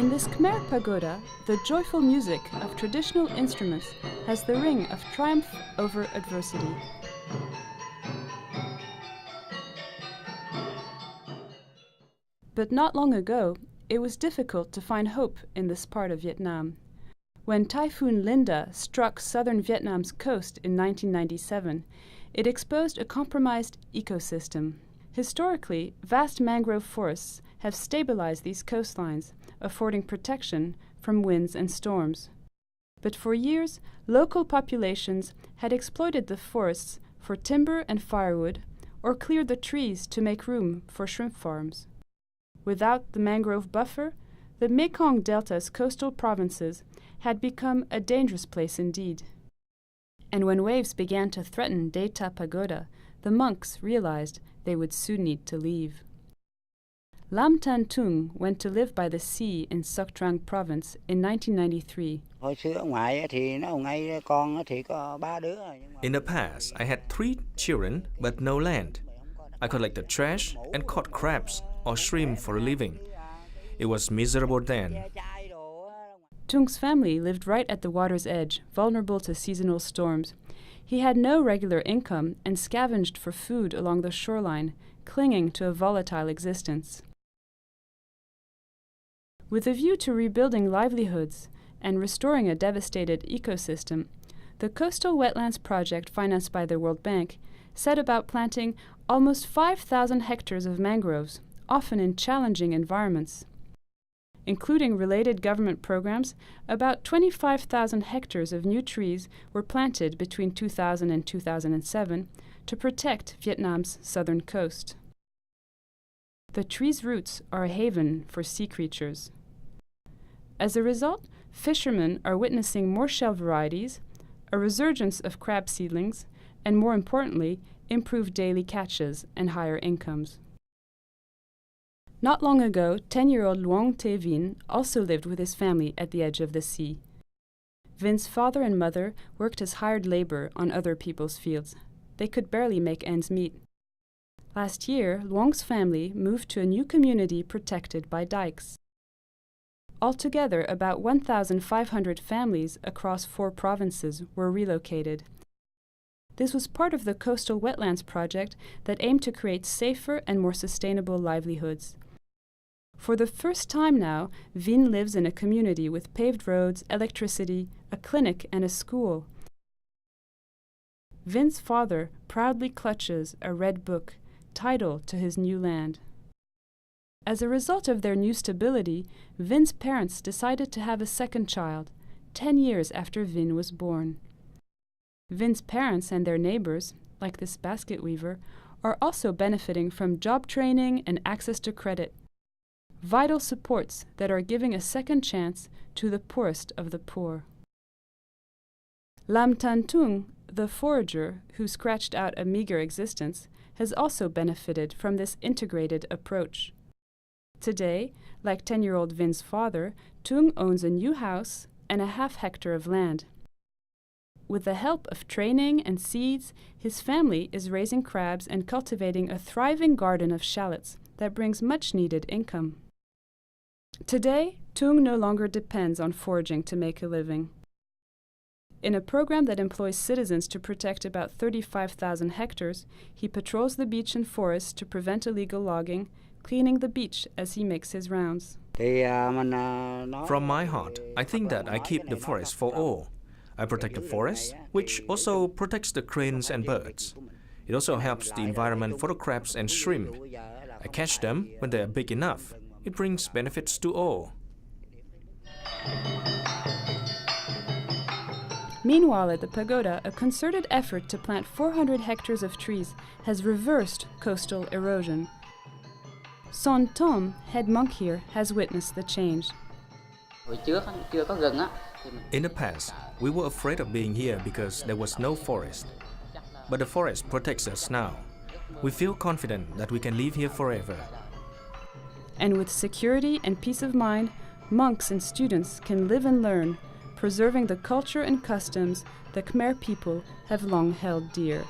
In this Khmer pagoda, the joyful music of traditional instruments has the ring of triumph over adversity. But not long ago, it was difficult to find hope in this part of Vietnam. When Typhoon Linda struck southern Vietnam's coast in 1997, it exposed a compromised ecosystem. Historically, vast mangrove forests have stabilized these coastlines, affording protection from winds and storms. But for years, local populations had exploited the forests for timber and firewood, or cleared the trees to make room for shrimp farms. Without the mangrove buffer, the Mekong Delta's coastal provinces had become a dangerous place indeed. And when waves began to threaten De Ta Pagoda, the monks realized they would soon need to leave. Lam Tan Tung went to live by the sea in Soc Trang province in 1993. In the past, I had 3 children but no land. I collected trash and caught crabs or shrimp for a living. It was miserable then. Tung's family lived right at the water's edge, vulnerable to seasonal storms. He had no regular income and scavenged for food along the shoreline, clinging to a volatile existence. With a view to rebuilding livelihoods and restoring a devastated ecosystem, the Coastal Wetlands project financed by the World Bank set about planting almost 5,000 hectares of mangroves, often in challenging environments. Including related government programs, about 25,000 hectares of new trees were planted between 2000 and 2007 to protect Vietnam's southern coast. The trees' roots are a haven for sea creatures. As a result, fishermen are witnessing more shell varieties, a resurgence of crab seedlings, and more importantly, improved daily catches and higher incomes. Not long ago, 10-year-old Luong Te Vin also lived with his family at the edge of the sea. Vin's father and mother worked as hired labor on other people's fields. They could barely make ends meet. Last year, Luong's family moved to a new community protected by dikes. Altogether, about 1,500 families across 4 provinces were relocated. This was part of the Coastal Wetlands project that aimed to create safer and more sustainable livelihoods. For the first time now, Vin lives in a community with paved roads, electricity, a clinic, and a school. Vin's father proudly clutches a red book, title to his new land. As a result of their new stability, Vin's parents decided to have a second child, 10 years after Vin was born. Vin's parents and their neighbors, like this basket weaver, are also benefiting from job training and access to credit, vital supports that are giving a second chance to the poorest of the poor. Lam Tan Tung, the forager who scratched out a meager existence, has also benefited from this integrated approach. Today, like 10-year-old Vin's father, Tung owns a new house and a half-hectare of land. With the help of training and seeds, his family is raising crabs and cultivating a thriving garden of shallots that brings much-needed income. Today, Tung no longer depends on foraging to make a living. In a program that employs citizens to protect about 35,000 hectares, he patrols the beach and forest to prevent illegal logging, cleaning the beach as he makes his rounds. From my heart, I think that I keep the forest for all. I protect the forest, which also protects the cranes and birds. It also helps the environment for the crabs and shrimp. I catch them when they are big enough. It brings benefits to all. Meanwhile, at the pagoda, a concerted effort to plant 400 hectares of trees has reversed coastal erosion. Son Tom, head monk here, has witnessed the change. In the past, we were afraid of being here because there was no forest. But the forest protects us now. We feel confident that we can live here forever. And with security and peace of mind, monks and students can live and learn, preserving the culture and customs the Khmer people have long held dear.